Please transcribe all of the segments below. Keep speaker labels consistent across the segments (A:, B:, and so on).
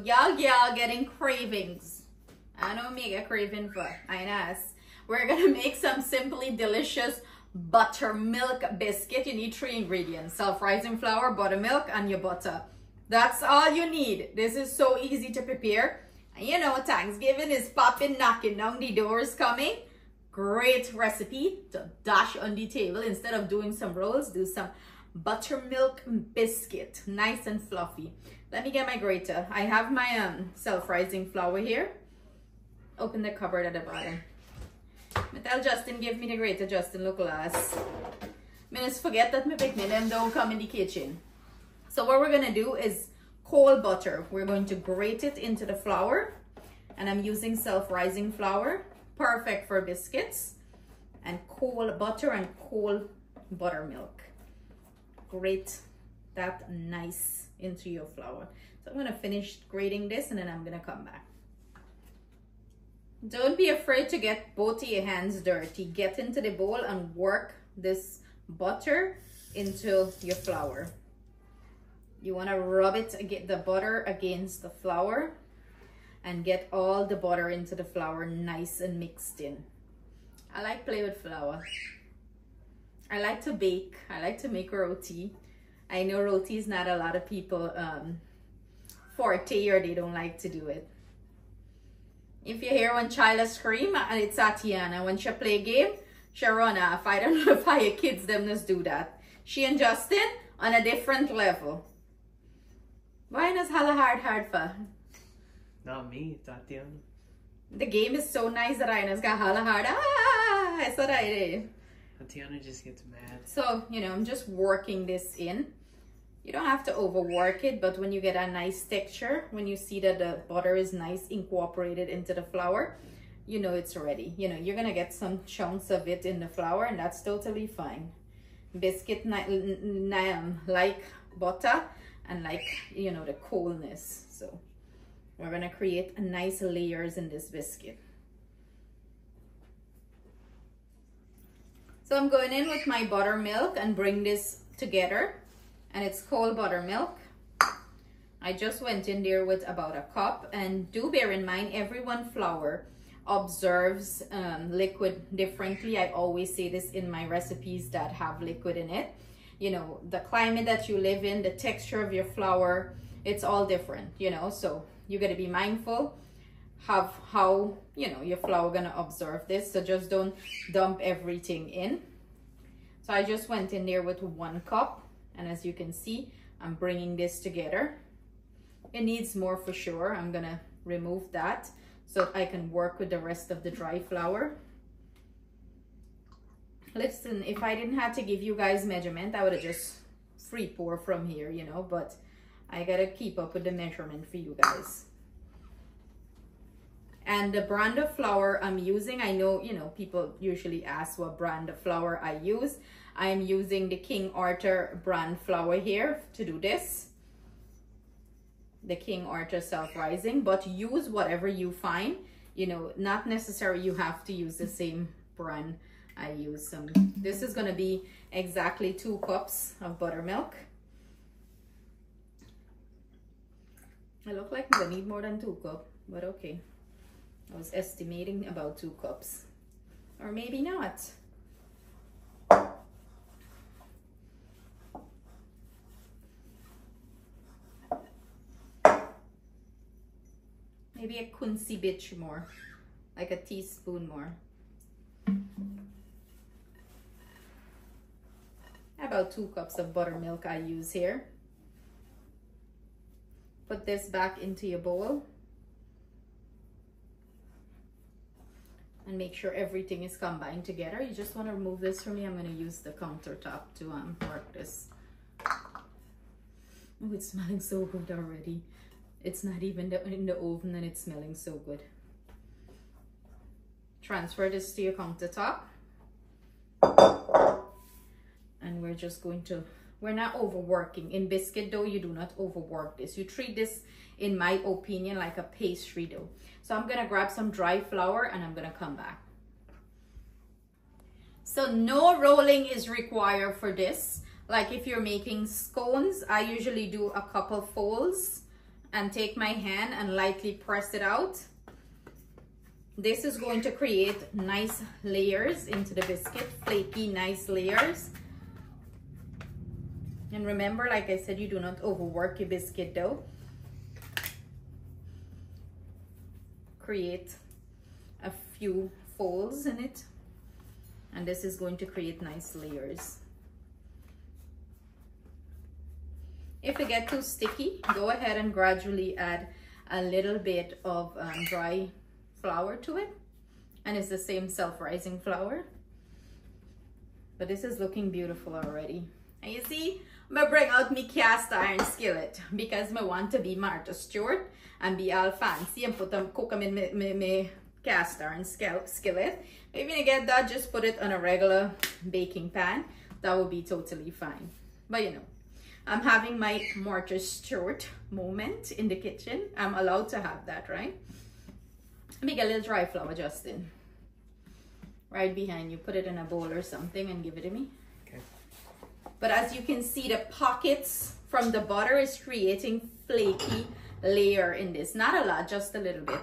A: Y'all getting cravings. I know me get craving for Inas. We're gonna make some simply delicious buttermilk biscuit. You need 3 ingredients: self-rising flour, buttermilk, and your butter. That's all you need. This is so easy to prepare. And you know, Thanksgiving is popping, knocking down, the doors coming. Great recipe to dash on the table. Instead of doing some rolls, do some buttermilk biscuit, nice and fluffy. Let me get my grater. I have my self-rising flour here. Open the cupboard at the bottom. I tell Justin give me the grater. Justin look last. I just forget that my picnic them don't come in the kitchen. So what we're gonna do is cold butter. We're going to grate it into the flour, and I'm using self-rising flour, perfect for biscuits. And cold butter and cold buttermilk. Grate that nice into your flour. So I'm gonna finish grating this, and then I'm gonna come back. Don't be afraid to get both of your hands dirty. Get into the bowl and work this butter into your flour. You want to rub it, get the butter against the flour, and get all the butter into the flour nice and mixed in. I like play with flour. I like to bake. I like to make roti. I know roti is not a lot of people forte, or they don't like to do it. If you hear when Chyla scream, it's Tatiana. When she play game, she run off. I don't know if how your kids them just do that. She and Justin on a different level. Why is hella hard for?
B: Not me, Tatiana.
A: The game is so nice that I just got hella hard. Ah, that's what I did.
B: Tatiana just gets mad.
A: So, you know, I'm just working this in. You don't have to overwork it, but when you get a nice texture, when you see that the butter is nice incorporated into the flour, you know it's ready. You know, you're gonna get some chunks of it in the flour, and that's totally fine. Biscuit like butter and like, you know, the coolness. So we're gonna create nice layers in this biscuit. So I'm going in with my buttermilk and bring this together. And it's cold buttermilk. I just went in there with about a cup. And do bear in mind, everyone flour observes liquid differently. I always say this in my recipes that have liquid in it. You know, the climate that you live in, the texture of your flour, it's all different, you know. So you got to be mindful of how, you know, your flour gonna observe this. So just don't dump everything in. So I just went in there with 1 cup. And as you can see, I'm bringing this together. It needs more for sure. I'm gonna remove that so I can work with the rest of the dry flour. Listen, if I didn't have to give you guys measurement, I would have just free pour from here, you know, but I gotta keep up with the measurement for you guys. And the brand of flour I'm using, I know, you know, people usually ask what brand of flour I use. I'm using the King Arthur brand flour here to do this. The King Arthur self-rising, but use whatever you find. You know, not necessarily you have to use the same brand I use. This is gonna be exactly 2 cups of buttermilk. I look like I'm gonna need more than 2 cups, but okay. I was estimating about 2 cups, or maybe not. Maybe a quincy bit more, like a teaspoon more. About 2 cups of buttermilk I use here. Put this back into your bowl. And make sure everything is combined together. You just want to remove this for me. I'm going to use the countertop to work this. Oh, it's smelling so good already. It's not even in the oven and it's smelling so good. Transfer this to your countertop. And we're just going to, we're not overworking. In biscuit dough, you do not overwork this. You treat this, in my opinion, like a pastry dough. So I'm gonna grab some dry flour and I'm gonna come back. So no rolling is required for this. Like if you're making scones, I usually do a couple folds and take my hand and lightly press it out. This is going to create nice layers into the biscuit, flaky, nice layers. And remember, like I said, you do not overwork your biscuit dough. Create a few folds in it, and this is going to create nice layers. If it gets too sticky, go ahead and gradually add a little bit of dry flour to it, and it's the same self-rising flour. But this is looking beautiful already. And you see, I'm gonna bring out me cast iron skillet because I want to be Martha Stewart and be all fancy and cook them in my cast iron skillet. If you get that, just put it on a regular baking pan. That will be totally fine. But you know, I'm having my Martha Stewart moment in the kitchen. I'm allowed to have that, right? Let me get a little dry flour, Justin. Right behind you. Put it in a bowl or something and give it to me.
B: Okay.
A: But as you can see, the pockets from the butter is creating flaky layer in this. Not a lot, just a little bit.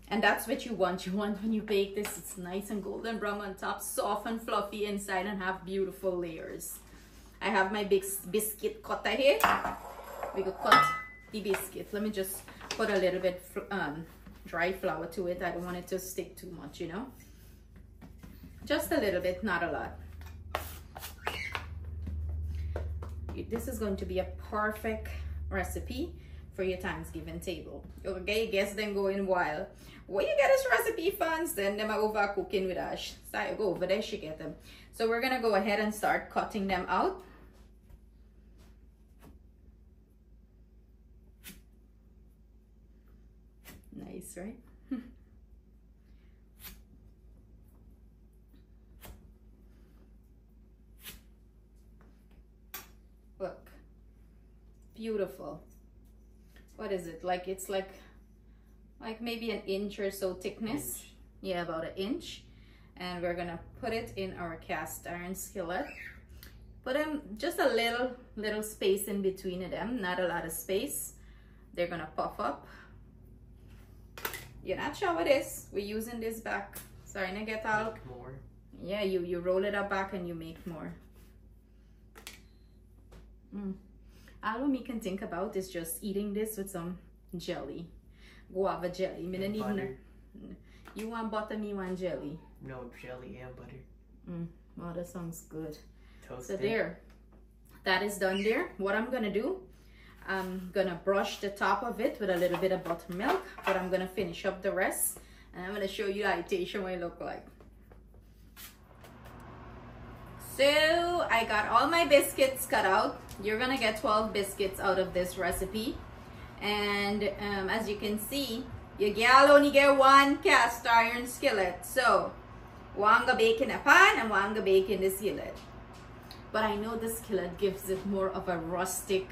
A: And that's what you want. You want when you bake this, it's nice and golden brown on top, soft and fluffy inside, and have beautiful layers. I have my big biscuit cutter here. We could cut the biscuit. Let me just put a little bit dry flour to it. I don't want it to stick too much, you know. Just a little bit, not a lot. This is going to be a perfect recipe for your Thanksgiving table. Okay, guess them going wild. Where you get this recipe, fans? Then them are over cooking with Ash. So you go over there, she get them. So we're gonna go ahead and start cutting them out. Nice, right? Look, beautiful. What is it like? It's like maybe an inch or so thickness. Yeah, about an inch. And we're gonna put it in our cast iron skillet. Put them just a little space in between of them, not a lot of space. They're gonna puff up. You're not sure what it is. We're using this back. Sorry to get all
B: more.
A: Yeah, you roll it up back and you make more. All me can think about is just eating this with some jelly, guava jelly. Me need
B: butter.
A: You want butter, me want jelly.
B: No, jelly and butter.
A: Well, that sounds good.
B: Toasted.
A: So there, that is done there. What I'm gonna do, I'm gonna brush the top of it with a little bit of buttermilk, but I'm gonna finish up the rest, and I'm gonna show you the imitation what it look like. So I got all my biscuits cut out. You're gonna get 12 biscuits out of this recipe, and as you can see, your gal only get one cast iron skillet. So one go bake in a pan and one go bake in the skillet. But I know the skillet gives it more of a rustic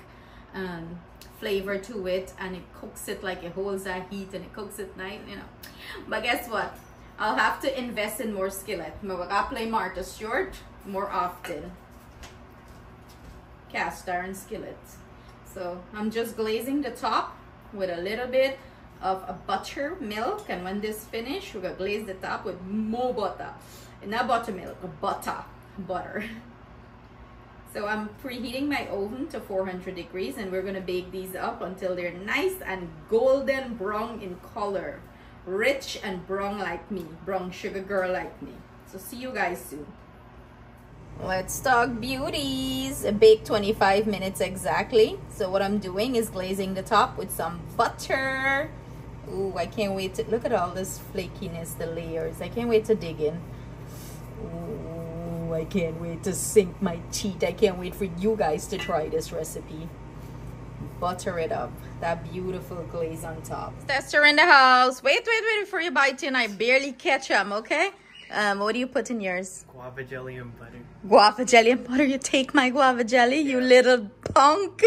A: flavor to it, and it cooks it like it holds that heat and it cooks it nice, you know. But guess what? I'll have to invest in more skillet. I'm gonna play Martha Stewart more often. Cast iron skillet. So I'm just glazing the top with a little bit of a buttermilk, and when this finish, we're gonna glaze the top with more butter. Not buttermilk, butter. So I'm preheating my oven to 400 degrees, and we're gonna bake these up until they're nice and golden brown in color. Rich and brown like me, brown sugar girl like me. So see you guys soon. Let's talk beauties. Bake 25 minutes exactly. So what I'm doing is glazing the top with some butter. Ooh, I can't wait to look at all this flakiness, the layers. I can't wait to dig in. Ooh, I can't wait to sink my teeth. I can't wait for you guys to try this recipe. Butter it up. That beautiful glaze on top. Tester in the house. Wait before you bite in. I barely catch them, okay? What do you put in yours?
B: Guava jelly and butter.
A: Guava jelly and butter. You take my guava jelly, you little punk.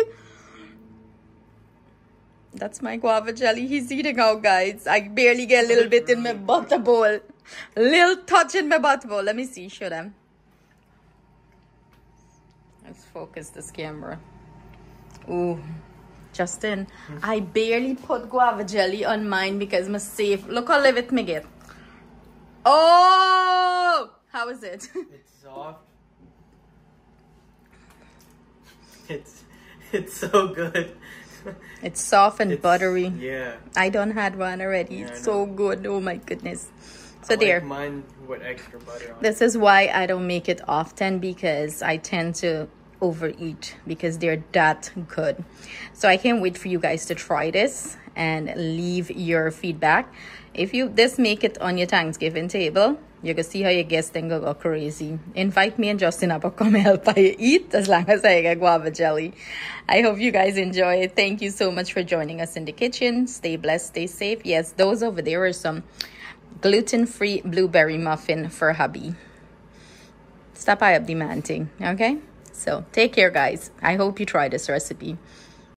A: That's my guava jelly he's eating out, guys. I barely get a little bit in my butter bowl. A little touch in my butter bowl. Let me see. Show them. Let's focus this camera. Ooh. Justin, I barely put guava jelly on mine because I'm safe. Look how live it me get. Oh, how is it?
B: It's soft. It's so good.
A: It's soft and buttery.
B: Yeah.
A: I done had one already.
B: Yeah,
A: It's so good. Oh my goodness. So
B: I
A: there.
B: like mine with extra butter on
A: This is why I don't make it often, because I tend to overeat because they're that good. So I can't wait for you guys to try this and leave your feedback. If you this make it on your Thanksgiving table, you can see how your guests then go crazy. Invite me and Justin up or come help I eat as long as I get guava jelly. I hope you guys enjoy it. Thank you so much for joining us in the kitchen. Stay blessed, stay safe. Yes, those over there are some gluten-free blueberry muffin for hubby. Stop by up demanding, okay? So take care, guys. I hope you try this recipe.